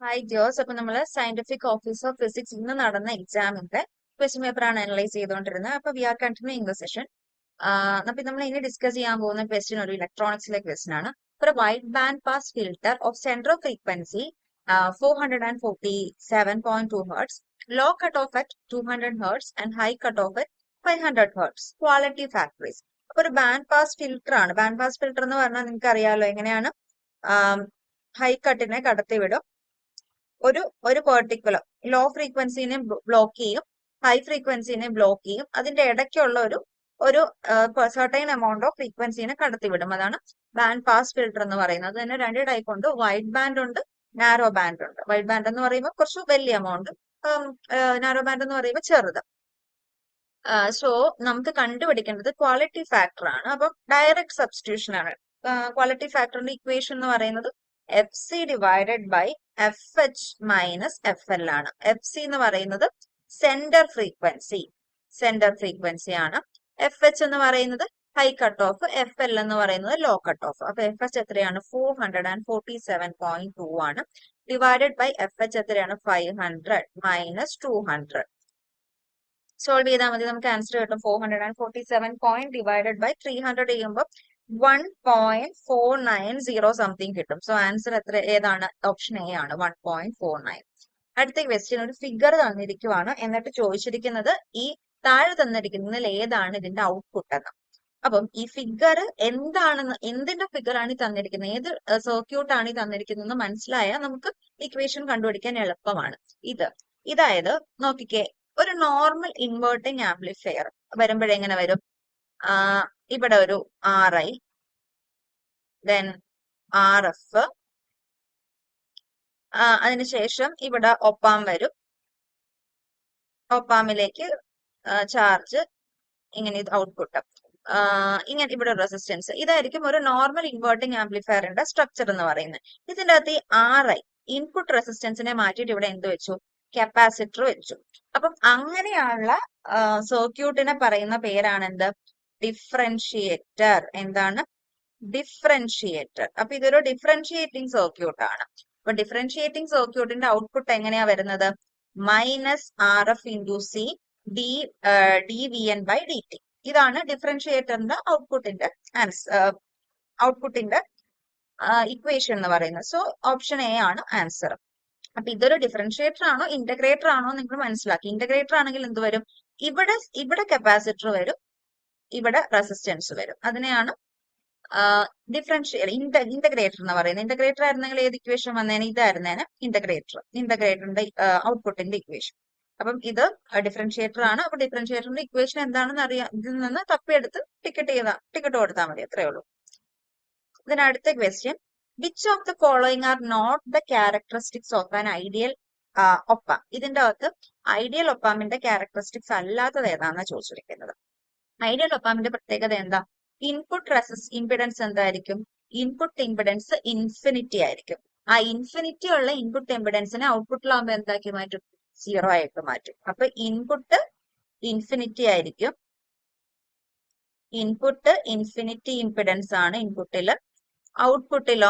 Hi Jose. അപ്പൊ നമ്മള് scientific office of physics ഇന്ന് നടന്ന എക്സാമിന്റെ ക്വസ്റ്റ്യൻ പേപ്പർ ആണ് അനലൈസ് ചെയ്തുകൊണ്ടിരുന്നത്. അപ്പൊ we are continuing the session. അപ്പൊ നമ്മൾ ഇനി ഡിസ്കസ് ചെയ്യാൻ പോകുന്ന ക്വസ്റ്റ്യൻ ഒരു ഇലക്ട്രോണിക്സിലെ ക്വസ്റ്റ്യൻ ആണ്. ഒരു wide band pass filter of central frequency 447.2 hertz, low cut off at 200 hertz and high cut off at 500 hertz. Quality factories. അപ്പൊ ഒരു ബാൻഡ് പാസ് ഫിൽട്ടർ ആണ്. ബാൻഡ് പാസ് ഫിൽട്ടർ എന്ന് പറഞ്ഞാൽ നിങ്ങൾക്ക് അറിയാലോ എങ്ങനെയാണ്. ഹൈ കട്ടിനെ കടത്തിവിടും, ഒരു പെർട്ടിക്കുലർ ലോ ഫ്രീക്വൻസിനെ ബ്ലോക്ക് ചെയ്യും, ഹൈ ഫ്രീക്വൻസിനെ ബ്ലോക്ക് ചെയ്യും, അതിന്റെ ഇടയ്ക്കുള്ള ഒരു സെർട്ടൈൻ എമൗണ്ട് ഓഫ് ഫ്രീക്വൻസിനെ കടത്തിവിടും. അതാണ് ബാൻഡ് പാസ് ഫിൽട്ടർ എന്ന് പറയുന്നത്. തന്നെ രണ്ട് ടൈപ്പ് ഉണ്ട്, വൈഡ് ബാൻഡ് ഉണ്ട്, നാരോ ബാൻഡ് ഉണ്ട്. വൈഡ് ബാൻഡ് എന്ന് പറയുമ്പോൾ കുറച്ച് വലിയ എമൗണ്ട്, നാരോ ബാൻഡ് എന്ന് പറയുമ്പോൾ ചെറുത്. സോ നമുക്ക് കണ്ടുപിടിക്കേണ്ടത് ക്വാളിറ്റി ഫാക്ടർ ആണ്. അപ്പം ഡയറക്റ്റ് സബ്സ്റ്റിറ്റ്യൂഷൻ ആണ്. ക്വാളിറ്റി ഫാക്ടറിന്റെ ഇക്വേഷൻ എന്ന് പറയുന്നത് F C divided by F H minus F L ആണ്. എഫ് സി എന്ന് പറയുന്നത് സെന്റർ ഫ്രീക്വൻസി ആണ്. എഫ് എച്ച് എന്ന് പറയുന്നത് high cut off, F L എന്ന് പറയുന്നത് ലോ കട്ട് ഓഫ്. അപ്പൊ എഫ് എച്ച് എത്രയാണ്? 447.2 ആണ്. ഡിവൈഡഡ് ബൈ എഫ് എച്ച് എത്രയാണ്? 500 മൈനസ് 200. സോൾവ് ചെയ്താൽ മതി, നമുക്ക് ആൻസർ കിട്ടും. 447 ഡിവൈഡഡ് ബൈ 300 ചെയ്യുമ്പോൾ 1.490 സംതിങ് കിട്ടും. സോ ആൻസർ ഏതാണ്? ഓപ്ഷൻ എ ആണ്, 1.49. അടുത്ത ക്വസ്റ്റ്യൻ, ഒരു ഫിഗർ തന്നിരിക്കുവാണ്, എന്നിട്ട് ചോദിച്ചിരിക്കുന്നത് ഈ താഴെ തന്നിരിക്കുന്നതിൽ ഏതാണ് ഇതിന്റെ ഔട്ട്പുട്ട് എന്ന്. അപ്പം ഈ ഫിഗർ എന്താണെന്ന്, എന്തിന്റെ ഫിഗർ ആണ് ഈ തന്നിരിക്കുന്നത്, ഏത് സർക്യൂട്ട് ആണ് ഈ തന്നിരിക്കുന്നത് മനസ്സിലായാൽ നമുക്ക് ഇക്വേഷൻ കണ്ടുപിടിക്കാൻ എളുപ്പമാണ്. ഇതായത് നോക്കിക്കേ, ഒരു നോർമൽ ഇൻവേർട്ടിംഗ് ആംപ്ലിഫയർ വരുമ്പോഴെങ്ങനെ വരും? ഇവിടെ ഒരു RI, ദെൻ RF, അതിനുശേഷം ഇവിടെ ഒപ്പാം വരും. ഒപ്പാമിലേക്ക് ചാർജ്, ഇങ്ങനെ ഇത് ഔട്ട്പുട്ട്, ഇങ്ങനെ ഇവിടെ റെസിസ്റ്റൻസ്. ഇതായിരിക്കും ഒരു നോർമൽ ഇൻവേർട്ടിംഗ് ആംപ്ലിഫയറിന്റെ സ്ട്രക്ചർ എന്ന് പറയുന്നത്. ഇതിന്റെ അകത്ത് ഈ RI ഇൻപുട്ട് റെസിസ്റ്റൻസിനെ മാറ്റിയിട്ട് ഇവിടെ എന്ത് വെച്ചു? കപ്പാസിറ്റർ വെച്ചു. അപ്പം അങ്ങനെയുള്ള സർക്യൂട്ടിനെ പറയുന്ന പേരാണ് എന്ത്? ഡിഫറൻഷിയേറ്റർ. എന്താണ്? ഡിഫറൻഷിയേറ്റർ. അപ്പൊ ഇതൊരു ഡിഫറൻഷിയേറ്റിംഗ് സർക്യൂട്ട് ആണ്. അപ്പൊ ഡിഫറൻഷിയേറ്റിംഗ് സർക്യൂട്ടിന്റെ ഔട്ട്പുട്ട് എങ്ങനെയാ വരുന്നത്? Minus RF into C dVn by dt. ഇതാണ് ഡിഫറൻഷിയേറ്ററിന്റെ ഔട്ട്പുട്ടിന്റെ ഇക്വേഷൻ എന്ന് പറയുന്നത്. സോ ഓപ്ഷൻ എ ആണ് ആൻസർ. അപ്പൊ ഇതൊരു ഡിഫറൻഷിയേറ്റർ ആണോ ഇന്റഗ്രേറ്റർ ആണോ നിങ്ങൾ മനസ്സിലാക്കി. ഇന്റഗ്രേറ്റർ ആണെങ്കിൽ എന്ത് വരും? ഇവിടെ കപ്പാസിറ്റർ വരും, ഇവിടെ റെസിസ്റ്റൻസ് വരും. അതിനെയാണ് ഇന്റഗ്രേറ്റർ എന്ന് പറയുന്നത്. ഇന്റഗ്രേറ്റർ ആയിരുന്നെങ്കിൽ ഏത് ഇക്വേഷൻ വന്നേനെ? ഇതായിരുന്നേനെ ഇന്റഗ്രേറ്ററിന്റെ ഔട്ട്പുട്ടിന്റെ ഇക്വേഷൻ. അപ്പം ഇത് ഡിഫറൻഷിയേറ്റർ ആണ്. അപ്പൊ ഡിഫറൻഷിയേറ്ററിന്റെ ഇക്വേഷൻ എന്താണെന്ന് അറിയാം, ഇതിൽ നിന്ന് തപ്പിയെടുത്ത് ടിക്കറ്റ് കൊടുത്താൽ മതി, അത്രേ ഉള്ളൂ. ഇതിനടുത്ത question, which of the following are not the characteristics of an ideal op amp? ഇതിന്റെ അകത്ത് ഐഡിയൽ ഒപ്പാമിന്റെ ക്യാരക്ടറിസ്റ്റിക്സ് അല്ലാത്തത് ഏതാണെന്ന് ചോദിച്ചിരിക്കുന്നത്. ഐഡിയൽ ഒപ്പാമിന്റെ പ്രത്യേകത എന്താ? ഇൻപുട്ട് ഇമ്പിഡൻസ് എന്തായിരിക്കും? ഇൻപുട്ട് ഇമ്പിഡൻസ് ഇൻഫിനിറ്റി ആയിരിക്കും. ആ ഇൻഫിനിറ്റി ഉള്ള ഇൻപുട്ട് ഇമ്പിഡൻസിനെ ഔട്ട്പുട്ടിലാകുമ്പോൾ എന്താക്കി മാറ്റും? 0 ആയിട്ട് മാറ്റും. അപ്പൊ ഇൻപുട്ട് ഇൻഫിനിറ്റി ആയിരിക്കും. ഇൻപുട്ട് ഇൻഫിനിറ്റി ഇമ്പിഡൻസ് ആണ് ഇൻപുട്ടില്. ഔട്ട്പുട്ടില്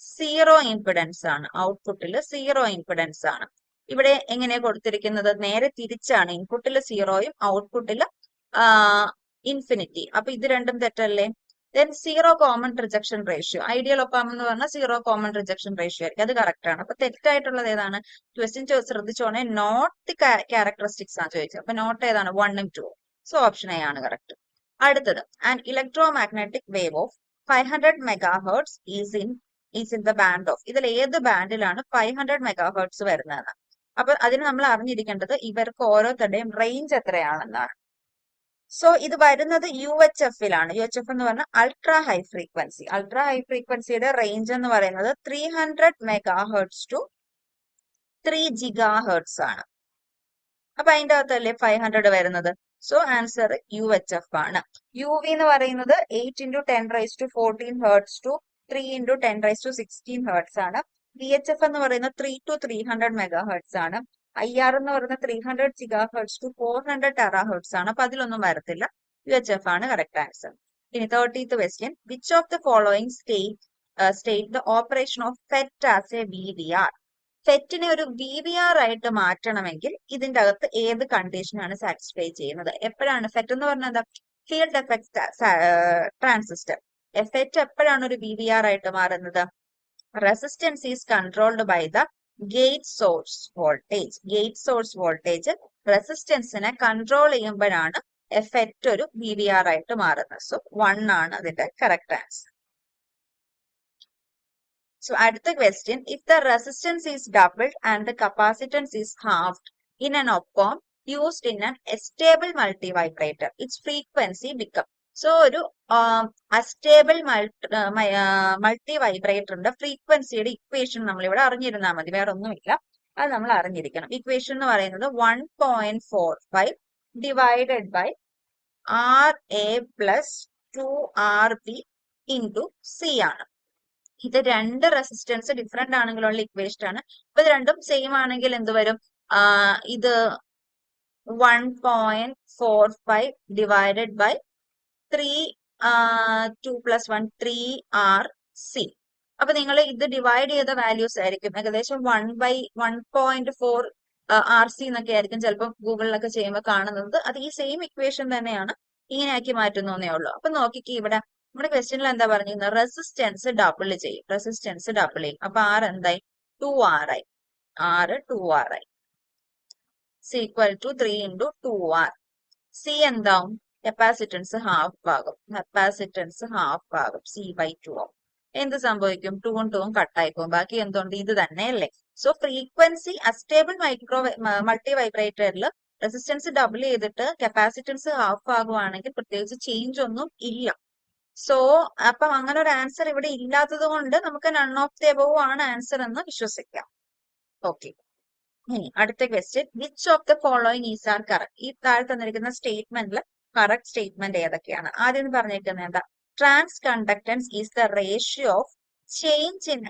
0 ഇമ്പിഡൻസ് ആണ്. ഇവിടെ എങ്ങനെയാ കൊടുത്തിരിക്കുന്നത്? നേരെ തിരിച്ചാണ്. ഇൻപുട്ടില് 0യും ഔട്ട്പുട്ടില് ഇൻഫിനിറ്റി. അപ്പൊ ഇത് രണ്ടും തെറ്റല്ലേ? Then 0 common rejection ratio. Ideal ഒപ്പാം എന്ന് പറഞ്ഞാൽ 0 കോമൺ റിജക്ഷൻ റേഷ്യോ ആയിരിക്കും. അത് കറക്റ്റ് ആണ്. അപ്പൊ തെറ്റായിട്ടുള്ളത് ഏതാണ്? ക്വസ്റ്റ്യൻ ശ്രദ്ധിച്ചോണേ, നോട്ട് ദി ക്യാരക്ടറിസ്റ്റിക്സ് ആണ് ചോദിച്ചത്. അപ്പൊ നോട്ട് ഏതാണ്? 1ഉം 2ഉം. സോ ഓപ്ഷൻ എ ആണ് കറക്റ്റ്. അടുത്തത്, an electro magnetic wave of 500 megahertz is in the band of. ഇതിൽ ഏത് ബാൻഡിലാണ് 500 മെഗാഹെർട്സ് വരുന്നതെന്ന്. അപ്പൊ അതിന് നമ്മൾ അറിഞ്ഞിരിക്കേണ്ടത് ഇവർക്ക് ഓരോരുത്തരുടെയും റേഞ്ച് എത്രയാണെന്നാണ്. സോ ഇത് വരുന്നത് UHF-ലാണ്. UHF എന്ന് പറഞ്ഞാൽ ultra high frequency. Ultra high ഫ്രീക്വൻസിയുടെ റേഞ്ച് എന്ന് പറയുന്നത് 300 മെഗാഹെർട്സ് ടു 3 ജിഗാഹെർട്സ് ആണ്. അപ്പൊ അതിന്റെ അകത്തല്ലേ 500 വരുന്നത്. സോ ആൻസർ UHF ആണ്. UV എന്ന് പറയുന്നത് 8 × 10⁻14 ഹെർട്സ് ടു 3 × 10⁻16 ഹെർട്സ് ആണ്. VHF എന്ന് പറയുന്നത് 3 to 300 മെഗാഹെർട്സ് ആണ്. IR എന്ന് പറയുന്നത് 300 ജിഗാഹെർട്സ് ടു 400 ടെറാഹെർട്സ് ആണ്. അപ്പൊ അതിലൊന്നും വരത്തില്ല. UHF ആണ് കറക്റ്റ് ആൻസർ. ഇനി 30th question, which of the following state state the operation of FET as a VVR. ഫെറ്റിനെ ഒരു VVR ആയിട്ട് മാറ്റണമെങ്കിൽ ഇതിന്റെ അകത്ത് ഏത് കണ്ടീഷനാണ് സാറ്റിസ്ഫൈ ചെയ്യുന്നത്? എപ്പോഴാണ് ഫെറ്റ് എന്ന് പറഞ്ഞാൽ ഫീൽഡ് എഫക്ട് ട്രാൻസിസ്റ്റർ. ഫെറ്റ് എപ്പോഴാണ് ഒരു VVR ആയിട്ട് മാറുന്നത്? Resistance is controlled by the gate source voltage. Gate source voltage റെസിസ്റ്റൻസിനെ കൺട്രോൾ ചെയ്യുമ്പോഴാണ് ഫെറ്റ് ഒരു VVR ആയിട്ട് മാറുന്നത്. സോ 1 ആണ് അതിന്റെ കറക്റ്റ് ആൻസർ. So അടുത്ത question, if the resistance is doubled and the capacitance is halved in an op-amp used in an stable multivibrator, its frequency become. So ഒരു astable മൾട്ടിവൈബ്രേറ്ററിന്റെ ഫ്രീക്വൻസിയുടെ equation നമ്മൾ ഇവിടെ അറിഞ്ഞിരുന്നാൽ മതി, വേറെ ഒന്നുമില്ല, അത് നമ്മൾ അറിഞ്ഞിരിക്കണം. ഇക്വേഷൻ എന്ന് പറയുന്നത് 1.45 divided by RA plus 2RB into C ആണ്. ഇത് രണ്ട് റെസിസ്റ്റൻസ് ഡിഫറെന്റ് ആണെങ്കിലുള്ള ഇക്വേഷൻ ആണ്. അപ്പൊ ഇത് രണ്ടും സെയിം ആണെങ്കിൽ എന്ത് വരും? ഇത് 1.45 ഡിവൈഡഡ് ബൈ 3 2 പ്ലസ് 1 3RC. അപ്പൊ നിങ്ങൾ ഇത് ഡിവൈഡ് ചെയ്ത വാല്യൂസ് ആയിരിക്കും ഏകദേശം 1/1.4 RC എന്നൊക്കെ ആയിരിക്കും ചിലപ്പോൾ ഗൂഗിളിലൊക്കെ ചെയ്യുമ്പോൾ കാണുന്നത്. അത് ഈ സെയിം ഇക്വേഷൻ തന്നെയാണ്, ഇങ്ങനെയാക്കി മാറ്റുന്നേ ഉള്ളൂ. അപ്പൊ നോക്കിക്ക് ഇവിടെ നമ്മുടെ ക്വസ്റ്റ്യനിൽ എന്താ പറഞ്ഞിരുന്നത്? റെസിസ്റ്റൻസ് ഡബിൾ ചെയ്യും. റെസിസ്റ്റൻസ് ഡബിൾ ചെയ്യും. അപ്പൊ R എന്തായി? 2R ആയി. R 2R ആയി. C equal to 3 into 2R. C എന്താവും? കപ്പാസിറ്റൻസ് ഹാഫ് ആകും. കപ്പാസിറ്റൻസ് ഹാഫ് ആകും. C/2 ആവും. എന്ത് സംഭവിക്കും? 2ഉം 2ഉം കട്ടായി പോകും. ബാക്കി എന്തുകൊണ്ട്? ഇത് തന്നെയല്ലേ. സോ ഫ്രീക്വൻസി അസ്റ്റേബിൾ മൾട്ടിവൈബ്രേറ്ററിൽ റെസിസ്റ്റൻസ് ഡബിൾ ചെയ്തിട്ട് കപ്പാസിറ്റൻസ് ഹാഫ് ആകുവാണെങ്കിൽ പ്രത്യേകിച്ച് ചേഞ്ച് ഒന്നും ഇല്ല. സോ അപ്പം അങ്ങനെ ഒരു ആൻസർ ഇവിടെ ഇല്ലാത്തത് കൊണ്ട് നമുക്ക് നൺ ഓഫ് ദി എബോവ് ആണ് ആൻസർ എന്ന് വിശ്വസിക്കാം. ഓക്കെ, ഇനി അടുത്ത question, which of the following is are correct? ഈ താഴെ തന്നിരിക്കുന്ന സ്റ്റേറ്റ്മെന്റിൽ കറക്റ്റ് സ്റ്റേറ്റ്മെന്റ് ഏതൊക്കെയാണ്? ആദ്യം പറഞ്ഞിരിക്കുന്നത് എന്താ? Transconductance is the ratio of change in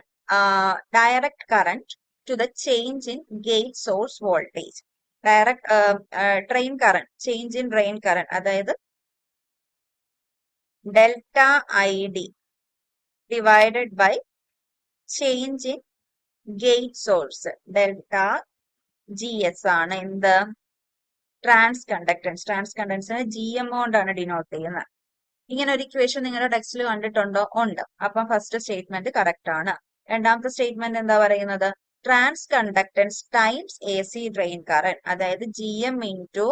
direct current to the change in gate source voltage. Direct drain current, change in drain current, അതായത് delta ID divided by change in gate source delta GS ആണ് എന്ത്? Transconductance. ട്രാൻസ് കണ്ടക്ടൻസിനെ GM കൊണ്ടാണ് denote ചെയ്യുന്നത്. ഇങ്ങനെ ഒരു equation നിങ്ങളുടെ ടെക്സ്റ്റിൽ കണ്ടിട്ടുണ്ടോ? ഉണ്ട്. അപ്പം ഫസ്റ്റ് സ്റ്റേറ്റ്മെന്റ് കറക്റ്റ് ആണ്. രണ്ടാമത്തെ സ്റ്റേറ്റ്മെന്റ് എന്താ പറയുന്നത്? Transconductance times AC drain current, അതായത് GM into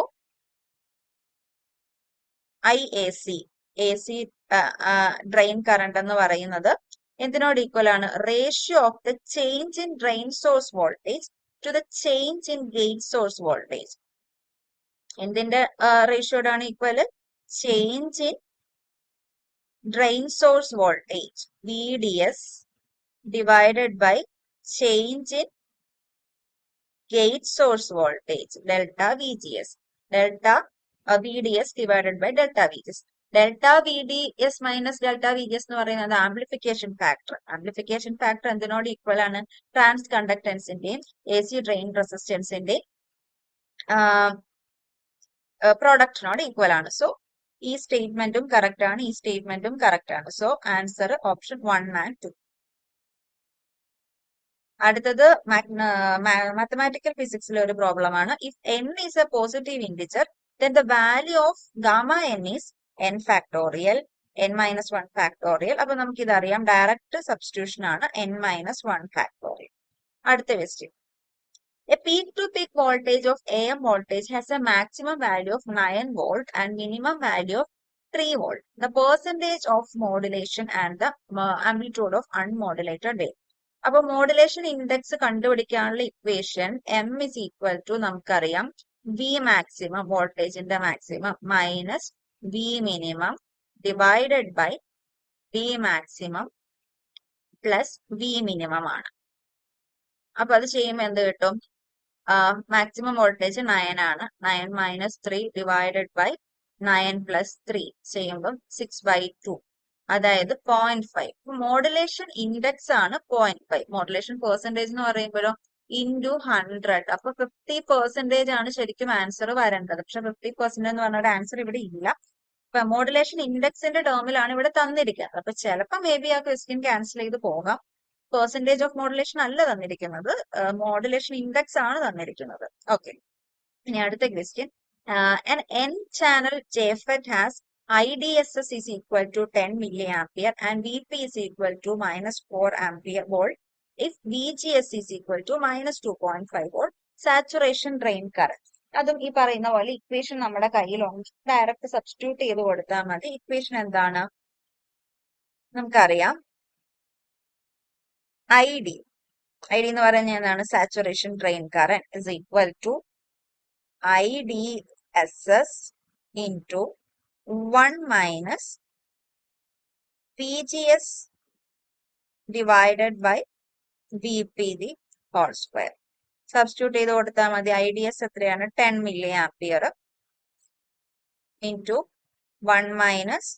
IAC. AC drain current എന്ന് പറയുന്നത് എന്തിനോട് ഈക്വൽ ആണ്? Ratio of the change in drain source voltage to the change in gate source voltage. എന്തിന്റെ റേഷ്യോടാണ് equal? Change in drain source voltage VDS divided by change in gate source voltage delta VGS. Delta VDS divided by delta VGS. Delta VDS minus delta VGS എന്ന് പറയുന്നത് amplification factor. Amplification factor എന്തിനോട് equal ആണ്? Trans കണ്ടക്ടൻസിന്റെയും AC drain റെസിസ്റ്റൻസിന്റെയും പ്രോഡക്റ്റിനോട് equal ആണ്. So ഈ സ്റ്റേറ്റ്മെന്റും correct ആണ്, ഈ സ്റ്റേറ്റ്മെന്റും correct ആണ്. So answer option 1 and 2. അടുത്തത് mathematical ഫിസിക്സിലെ ഒരു പ്രോബ്ലം ആണ്. If n is A positive integer then the value of gamma n is n factorial, n-1 factorial. അപ്പൊ നമുക്ക് ഇതറിയാം, ഡയറക്റ്റ് സബ്സ്റ്റിറ്റ്യൂഷൻ ആണ് n-1 factorial. അടുത്ത question, a peak to peak voltage of AM voltage has a maximum value of 9 volt and minimum value of 3 volt. The percentage of modulation and the amplitude of unmodulated wave. അപ്പൊ modulation index കണ്ടുപിടിക്കാനുള്ള equation M is equal to നമുക്കറിയാം V maximum, വോൾട്ടേജിന്റെ maximum minus V minimum divided by V maximum plus V minimum ആണ്. അപ്പൊ അത് ചെയ്യുമ്പോൾ എന്ത് കിട്ടും? മാക്സിമം വോൾട്ടേജ് 9 ആണ്. 9 മൈനസ് 3 ഡിവൈഡഡ് ബൈ 9 പ്ലസ് 3 ചെയ്യുമ്പോൾ 6/2, അതായത് 0.5. മോഡുലേഷൻ ഇൻഡെക്സ് ആണ് 0.5. മോഡുലേഷൻ പെർസെന്റേജ് എന്ന് പറയുമ്പോഴോ ഇൻറ്റു 100. അപ്പൊ 50% ആണ് ശരിക്കും ആൻസർ വരേണ്ടത്. പക്ഷെ 50% എന്ന് പറഞ്ഞ ആൻസർ ഇവിടെ ഇല്ല. മോഡുലേഷൻ ഇൻഡെക്സിന്റെ ടേമിലാണ് ഇവിടെ തന്നിരിക്കുന്നത്. അപ്പൊ ചിലപ്പോൾ മേ ബി ആ ക്വസ്റ്റ്യൻ ക്യാൻസൽ ചെയ്ത് പോകാം. പെർസെന്റേജ് ഓഫ് മോഡുലേഷൻ അല്ല തന്നിരിക്കുന്നത്, മോഡുലേഷൻ ഇൻഡെക്സ് ആണ് തന്നിരിക്കുന്നത്. ഓക്കെ, ഇനി അടുത്ത question. An N channel JFET has IDSS is equal to 10 milliampere and VP is equal to minus 4 ampere volt if VGS is equal to minus 2.5 volt. Saturation drain current. അതും ഈ പറയുന്ന പോലെ equation നമ്മുടെ കയ്യിലുണ്ട്, direct substitute ചെയ്ത് കൊടുത്താൽ മതി. Equation എന്താണ് നമുക്കറിയാം. ID എന്ന് പറയുന്നത് എന്താണ്? Saturation drain current is equal to IDSS into 1 minus VGS divided by VP the whole square. Substitute ചെയ്ത് കൊടുത്താൽ മതി. IDS എത്രയാണ്? 10 milliampere into 1 minus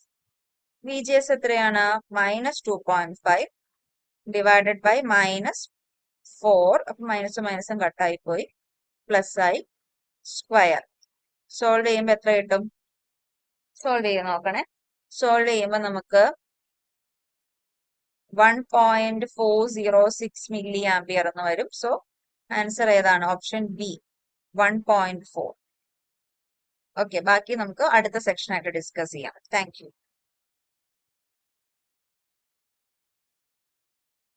VGS എത്രയാണ്? Minus 2.5 divided by minus 4. അപ്പൊ മൈനസും മൈനസും കട്ടായി പോയി, പ്ലസ് ആയി സ്ക്വയർ. സോൾവ് ചെയ്യുമ്പോൾ എത്ര കിട്ടും? സോൾവ് ചെയ്ത് നോക്കണേ. സോൾവ് ചെയ്യുമ്പോൾ നമുക്ക് 1.406 മില്ലി ആംപിയർ എന്ന് വരും. സോ ആൻസർ ഏതാണ്? Option B, 1.4. ഓക്കെ, ബാക്കി നമുക്ക് അടുത്ത സെക്ഷനായിട്ട് ഡിസ്കസ് ചെയ്യാം. Thank you.